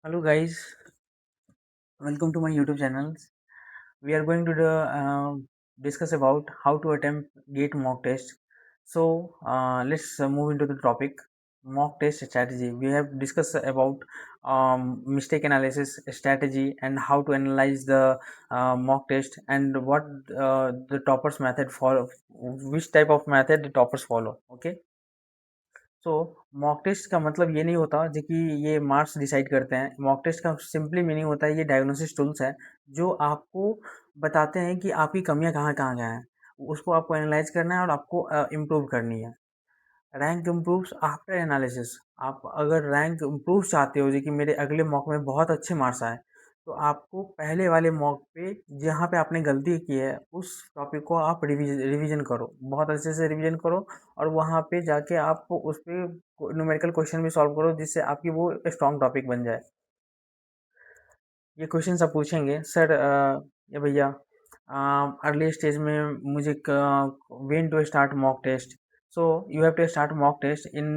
Hello guys, welcome to my YouTube channel. We are going to discuss about how to attempt GATE mock test. So let's move into the topic mock test strategy. We have discussed about mistake analysis strategy and how to analyze the mock test and what the toppers method follow, which type of method the toppers follow. Okay. तो mock test का मतलब ये नहीं होता जो कि ये marks decide करते हैं। मॉक टेस्ट का सिंपली मीनिंग होता है ये डायग्नोसिस टूल्स है जो आपको बताते हैं कि आपकी कमियां कहाँ कहाँ क्या हैं। उसको आपको एनालाइज करना है और आपको इम्प्रूव करनी है। Rank improves after analysis. आप अगर रैंक इम्प्रूव चाहते हो जो कि मेरे अगले मॉक में बहुत अच्छे मार्क्स आए, तो आपको पहले वाले मॉक पे जहाँ पे आपने गलती की है उस टॉपिक को आप रिवीजन करो, बहुत अच्छे से रिवीजन करो और वहाँ पे जाके आप उस पे न्यूमेरिकल क्वेश्चन भी सॉल्व करो जिससे आपकी वो स्ट्रॉन्ग टॉपिक बन जाए। ये क्वेश्चन आप पूछेंगे सर ये भैया अर्ली स्टेज में मुझे when to start mock test. So you have to start mock test in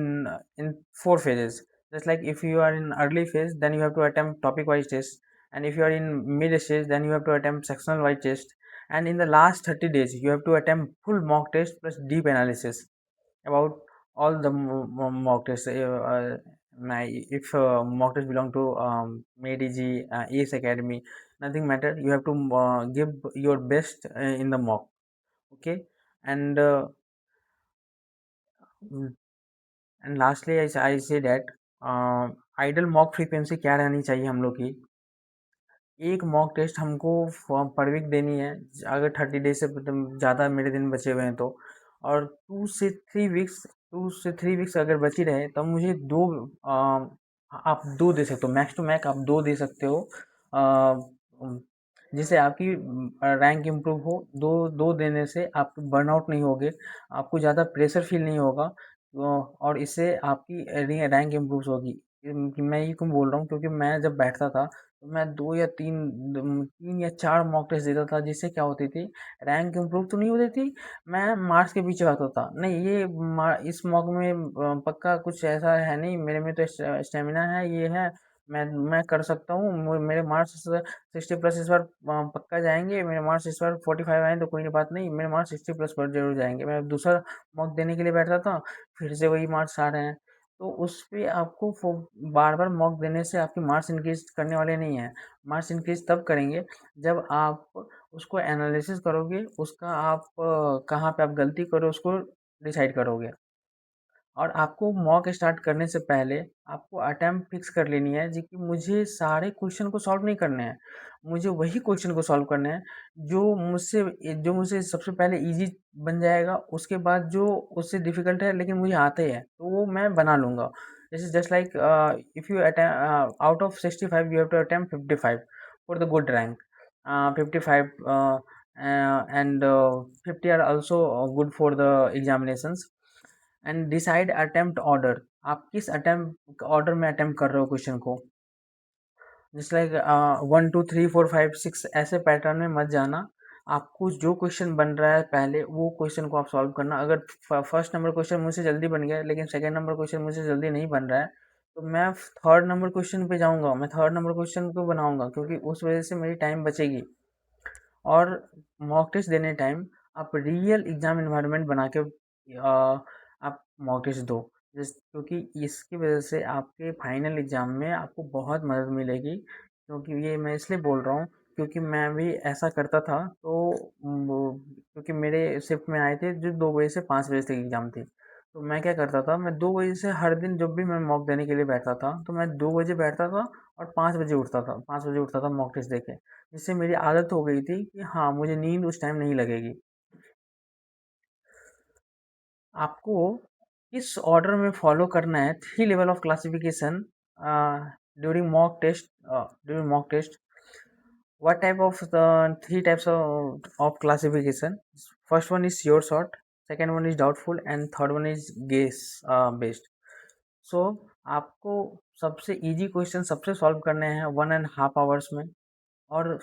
4 phases. Just like if you are in early phase, then you have to attempt topic wise test, and if you are in mid stage, then you have to attempt sectional wise test, and in the last 30 days, you have to attempt full mock test plus deep analysis about all the mock tests. If mock test belong to MADG, ACE Academy, nothing matter. You have to give your best in the mock. Okay, and mm, and lastly I say that ideal mock frequency क्या रहनी चाहिए हम लोग की। एक mock test हमको पर week देनी है अगर 30 डेज से ज़्यादा मेरे दिन बचे हुए हैं तो। और 2 से 3 वीक्स अगर बची रहे तब मुझे आप 2 दे सकते हो, मैक्स टू मैक्स आप 2 दे सकते हो। अ, उम, जिससे आपकी रैंक इम्प्रूव हो। दो दो देने से आप बर्नआउट नहीं होगे, आपको ज़्यादा प्रेशर फील नहीं होगा। और इससे आपकी रैंक इम्प्रूव होगी। मैं ये क्यों बोल रहा हूँ क्योंकि मैं जब बैठता था तो मैं 2 या 3 या 4 मॉक टेस्ट देता था जिससे क्या होती थी, रैंक इम्प्रूव तो नहीं होती थी, मैं मार्क्स के पीछे भागता था। नहीं ये इस मॉक में पक्का कुछ ऐसा है नहीं, मेरे में तो स्टेमिना है, ये है, मैं कर सकता हूँ। मेरे मार्क्स 60 प्लस इस बार पक्का जाएंगे, मेरे मार्क्स इस बार 45 आए तो कोई नहीं बात नहीं, मेरे मार्क्स 60 प्लस पर जरूर जाएंगे। मैं दूसरा मॉक देने के लिए बैठता था, फिर से वही मार्क्स आ रहे हैं। तो उस पे आपको बार बार मॉक देने से आपकी मार्क्स इंक्रीज करने वाले नहीं है। मार्क्स इंक्रीज तब करेंगे जब आप उसको एनालिसिस करोगे, उसका आप कहाँ पे आप गलती करो उसको डिसाइड करोगे। और आपको मॉक स्टार्ट करने से पहले आपको अटेम्प्ट फिक्स कर लेनी है जी कि मुझे सारे क्वेश्चन को सॉल्व नहीं करने हैं, मुझे वही क्वेश्चन को सॉल्व करने हैं जो मुझसे सबसे पहले इजी बन जाएगा, उसके बाद जो उससे डिफिकल्ट है लेकिन मुझे आते हैं तो वो मैं बना लूँगा। जैसे just like if you out of 65 you have to attempt 55 for the good rank. 55 and 50 are also good for the examinations। And decide attempt order. आप किस अटेम्प्ट ऑर्डर में अटेम्प्ट कर रहे हो क्वेश्चन को। जस्ट लाइक 1 2 3 4 5 6 ऐसे pattern में मत जाना। आपको जो क्वेश्चन बन रहा है पहले वो क्वेश्चन को आप सॉल्व करना। अगर फर्स्ट नंबर क्वेश्चन मुझसे जल्दी बन गया लेकिन सेकंड नंबर क्वेश्चन मुझसे जल्दी नहीं बन रहा है, तो मैं थर्ड नंबर क्वेश्चन पे जाऊंगा, मैं थर्ड नंबर क्वेश्चन को बनाऊंगा क्योंकि उस वजह से मेरी टाइम बचेगी। और मॉक टेस्ट देने टाइम आप रियल एग्जाम इन्वायरमेंट बना के आप मॉक टेस्ट दो। क्योंकि इसकी वजह से आपके फाइनल एग्जाम में आपको बहुत मदद मिलेगी। क्योंकि ये मैं इसलिए बोल रहा हूँ क्योंकि मैं भी ऐसा करता था। तो क्योंकि मेरे शिफ्ट में आए थे जो 2 बजे से 5 बजे तक एग्जाम थी, तो मैं क्या करता था, मैं 2 बजे से हर दिन जब भी मैं मॉक देने के लिए बैठता था तो मैं 2 बजे बैठता था और 5 बजे उठता था, 5 बजे उठता था मॉक टेस्ट देके। जिससे मेरी आदत हो गई थी कि हाँ मुझे नींद उस टाइम नहीं लगेगी। आपको इस ऑर्डर में फॉलो करना है 3 level of classification during mock test. During mock test what type of the 3 types of classification? First one is sure shot, second one is doubtful, and third one is guess based। सो आपको सबसे easy question सबसे solve करने हैं 1.5 hours में। और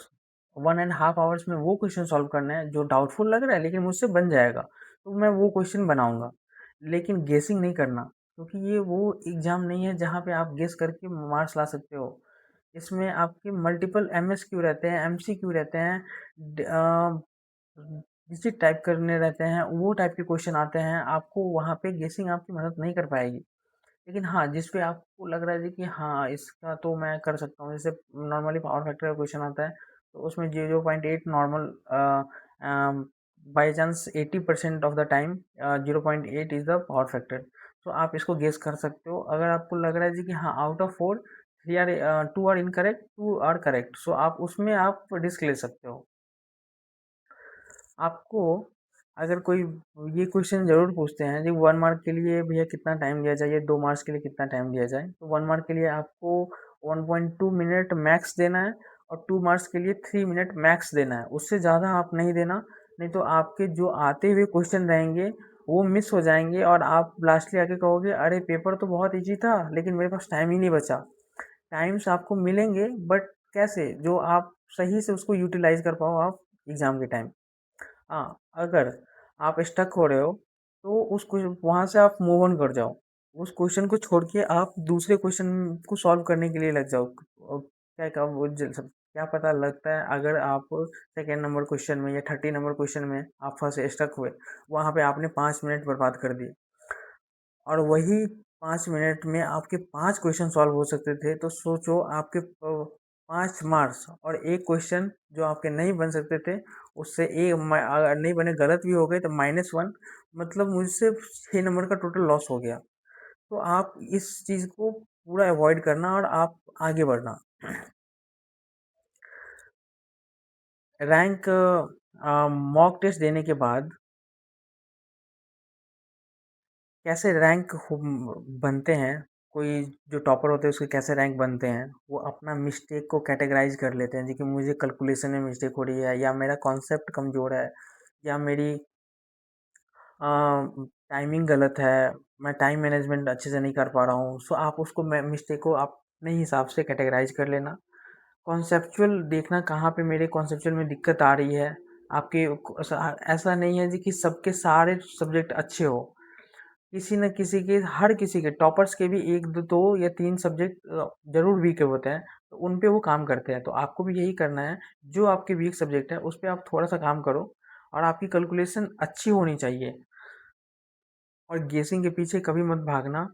1.5 hours में वो question solve करना है जो डाउटफुल लग रहा है लेकिन मुझसे बन जाएगा, तो मैं वो क्वेश्चन बनाऊंगा। लेकिन गेसिंग नहीं करना क्योंकि ये वो एग्जाम नहीं है जहाँ पे आप गेस करके मार्क्स ला सकते हो। इसमें आपके मल्टीपल एमएसक्यू रहते हैं, एमसीक्यू रहते हैं, डिजिट टाइप करने रहते हैं, वो टाइप के क्वेश्चन आते हैं। आपको वहाँ पे गेसिंग आपकी मदद नहीं कर पाएगी। लेकिन हाँ, जिस पे आपको लग रहा है जी कि हाँ, इसका तो मैं कर सकता हूँ, जैसे नॉर्मली पावर फैक्टर का क्वेश्चन आता है, तो उसमें 0.8 normal, by chance 80% of the time 0.8 is the power factor. तो आप इसको गेस कर सकते हो। अगर आपको लग रहा है जी कि हाँ, out of 4 three are 2 are incorrect, 2 are correct, so आप उसमें आप रिस्क ले सकते हो। आपको अगर कोई ये क्वेश्चन ज़रूर पूछते हैं जी, 1 मार्क के लिए भैया कितना टाइम दिया जाए, 2 मार्क्स के लिए कितना टाइम दिया जाए, तो 1 मार्क के लिए आपको 1.2 मिनट मैक्स देना है, और 2 मार्क्स के लिए 3 मिनट मैक्स देना है। उससे ज़्यादा आप नहीं देना, नहीं तो आपके जो आते हुए क्वेश्चन रहेंगे वो मिस हो जाएंगे, और आप लास्टली आके कहोगे अरे पेपर तो बहुत ईजी था लेकिन मेरे पास टाइम ही नहीं बचा। टाइम्स आपको मिलेंगे, बट कैसे, जो आप सही से उसको यूटिलाइज कर पाओ आप एग्ज़ाम के टाइम। हाँ, अगर आप स्टक हो रहे हो तो उस क्वेश्चन वहाँ से आप मूव ऑन कर जाओ। उस क्वेश्चन को छोड़ के आप दूसरे क्वेश्चन को सॉल्व करने के लिए लग जाओ। क्या क्या वो क्या पता लगता है, अगर आप सेकेंड नंबर क्वेश्चन में या 30 नंबर क्वेश्चन में आप फंसे, स्टक हुए, वहाँ पे आपने 5 मिनट बर्बाद कर दिए, और वही 5 मिनट में आपके 5 क्वेश्चन सॉल्व हो सकते थे। तो सोचो, आपके 5 मार्क्स और एक क्वेश्चन जो आपके नहीं बन सकते थे, उससे एक अगर नहीं बने, गलत भी हो गए तो -1, मतलब मुझसे 6 नंबर का टोटल लॉस हो गया। तो आप इस चीज़ को पूरा अवॉइड करना और आप आगे बढ़ना। रैंक मॉक टेस्ट देने के बाद कैसे रैंक बनते हैं, कोई जो टॉपर होते हैं उसके कैसे रैंक बनते हैं, वो अपना मिस्टेक को कैटेगराइज कर लेते हैं जी कि मुझे कैलकुलेशन में मिस्टेक हो रही है, या मेरा कॉन्सेप्ट कमज़ोर है, या मेरी टाइमिंग गलत है, मैं टाइम मैनेजमेंट अच्छे से नहीं कर पा रहा हूँ। सो आप उसको मिस्टेक को अपने हिसाब से कैटेगराइज कर लेना। कॉन्सेप्चुअल देखना, कहाँ पे मेरे कॉन्सेप्चुअल में दिक्कत आ रही है। आपके ऐसा नहीं है जी कि सबके सारे सब्जेक्ट अच्छे हो, किसी न किसी के, हर किसी के, टॉपर्स के भी 1 2 या 3 सब्जेक्ट ज़रूर वीक होते हैं, तो उन पे वो काम करते हैं। तो आपको भी यही करना है, जो आपके वीक सब्जेक्ट है उस पे आप थोड़ा-सा काम करो, और आपकी कैलकुलेशन अच्छी होनी चाहिए, और गेसिंग के पीछे कभी मत भागना,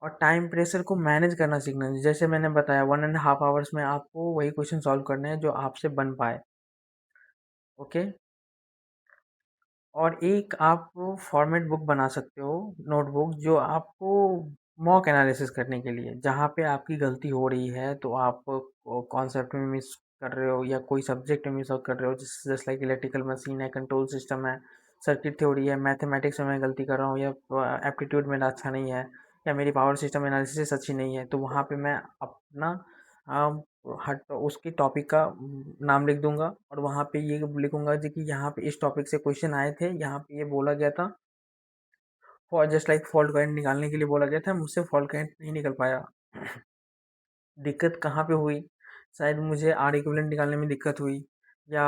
और टाइम प्रेशर को मैनेज करना सीखना। जैसे मैंने बताया, 1 एंड हाफ आवर्स में आपको वही क्वेश्चन सॉल्व करने हैं जो आपसे बन पाए। ओके? और एक आप फॉर्मेट बुक बना सकते हो, नोटबुक, जो आपको मॉक एनालिसिस करने के लिए, जहाँ पे आपकी गलती हो रही है तो आप कॉन्सेप्ट में मिस कर रहे हो, या कोई सब्जेक्ट में मिस कर रहे हो, जस्ट लाइक इलेक्ट्रिकल मशीन है, कंट्रोल सिस्टम है, सर्किट थ्योरी है, मैथमेटिक्स में मैं गलती कर रहा हूँ, या एप्टीट्यूड मेरा अच्छा नहीं है, या मेरी पावर सिस्टम एनालिसिस अच्छी नहीं है, तो वहाँ पे मैं अपना अम, हट उसकी टॉपिक का नाम लिख दूंगा, और वहाँ पे ये लिखूंगा जी कि यहाँ पे इस टॉपिक से क्वेश्चन आए थे, यहाँ पे ये बोला गया था, for just like fault current निकालने के लिए बोला गया था, मुझसे फॉल्ट करंट नहीं निकल पाया। दिक्कत कहाँ पे हुई, शायद मुझे आर इक्विवेलेंट निकालने में दिक्कत हुई, या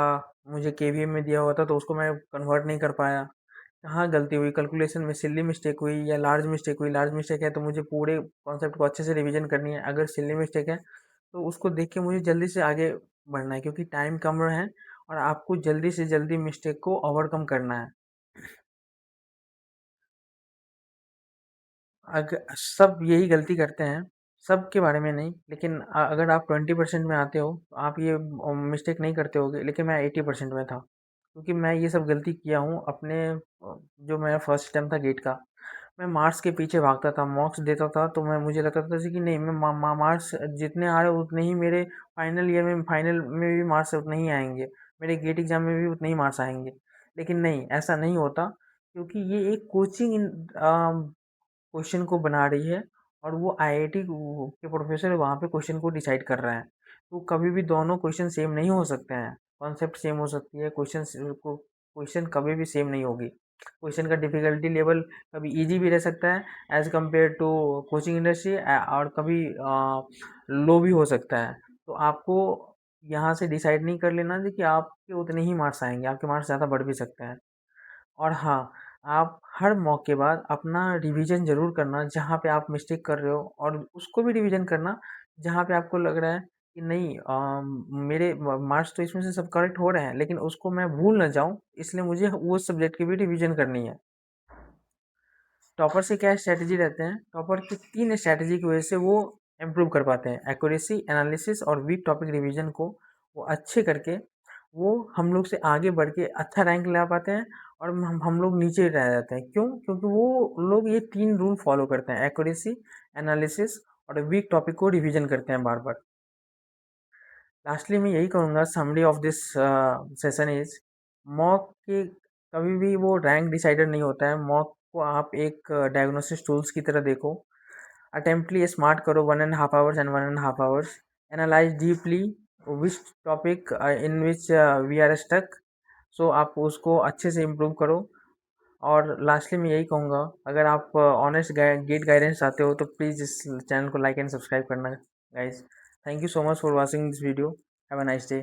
मुझे केवीएम में दिया हुआ था तो उसको मैं कन्वर्ट नहीं कर पाया। कहाँ गलती हुई, कैलकुलेशन में सिली मिस्टेक हुई या लार्ज मिस्टेक हुई। लार्ज मिस्टेक है तो मुझे पूरे कॉन्सेप्ट को अच्छे से रिवीजन करनी है, अगर सिली मिस्टेक है तो उसको देख के मुझे जल्दी से आगे बढ़ना है, क्योंकि टाइम कम है, और आपको जल्दी से जल्दी मिस्टेक को ओवरकम करना है। सब यही गलती करते हैं, सबके बारे में नहीं, लेकिन अगर आप 20% में आते हो तो आप ये मिस्टेक नहीं करते होगे, लेकिन मैं 80% में था, क्योंकि मैं ये सब गलती किया हूँ अपने जो मेरा फर्स्ट अटेम्प्ट था गेट का। मैं मार्क्स के पीछे भागता था, मॉक्स देता था, तो मैं मुझे लगता था जैसे कि नहीं, मैं मार्क्स जितने आ रहे उतने ही मेरे फाइनल में भी मार्क्स उतने ही आएंगे, मेरे गेट एग्जाम में भी उतने ही मार्क्स आएंगे। लेकिन नहीं, ऐसा नहीं होता, क्योंकि ये एक कोचिंग क्वेश्चन को बना रही है, और वो आईआईटी के प्रोफेसर वहाँ पे क्वेश्चन को डिसाइड कर रहे हैं। तो कभी भी दोनों क्वेश्चन सेम नहीं हो सकते हैं, कॉन्सेप्ट सेम हो सकती है, क्वेश्चन कभी भी सेम नहीं होगी। क्वेश्चन का डिफिकल्टी लेवल कभी इजी भी रह सकता है as compare to coaching industry, और कभी लो भी हो सकता है। तो आपको यहाँ से डिसाइड नहीं कर लेना जी कि आपके उतने ही मार्क्स आएंगे, आपके मार्क्स ज़्यादा बढ़ भी सकते हैं। और हाँ, आप हर मॉक के बाद अपना रिवीजन ज़रूर करना, जहाँ पे आप मिस्टेक कर रहे हो, और उसको भी रिवीजन करना जहाँ पे आपको लग रहा है कि नहीं मेरे मार्क्स तो इसमें से सब करेक्ट हो रहे हैं, लेकिन उसको मैं भूल ना जाऊं, इसलिए मुझे वो सब्जेक्ट की भी रिवीजन करनी है। टॉपर से क्या स्ट्रैटेजी रहते हैं, टॉपर की 3 स्ट्रैटेजी की वजह से वो इम्प्रूव कर पाते हैं। एक्यूरेसी, एनालिसिस और वीक टॉपिक रिवीजन को वो अच्छे करके वो हम लोग से आगे बढ़ के अच्छा रैंक ला पाते हैं, और हम लोग नीचे रह जाते हैं। क्यों? क्योंकि वो लोग ये 3 रूल फॉलो करते हैं, एक्यूरेसी, एनालिसिस और वीक टॉपिक को रिवीजन करते हैं बार बार। लास्टली मैं यही कहूँगा, summary of this session is, mock के कभी भी वो रैंक डिसाइडर नहीं होता है। मॉक को आप एक डायग्नोसिस टूल्स की तरह देखो। अटेम्प्टली स्मार्ट करो 1.5 hours and 1.5 hours, analyse deeply which topic in which we are stuck, so आप उसको अच्छे से इम्प्रूव करो। और लास्टली मैं यही कहूँगा, अगर आप ऑनेस्ट गेट गाइडेंस चाहते हो तो प्लीज़ इस चैनल को लाइक एंड सब्सक्राइब करना guys. Thank you so much for watching this video. Have a nice day.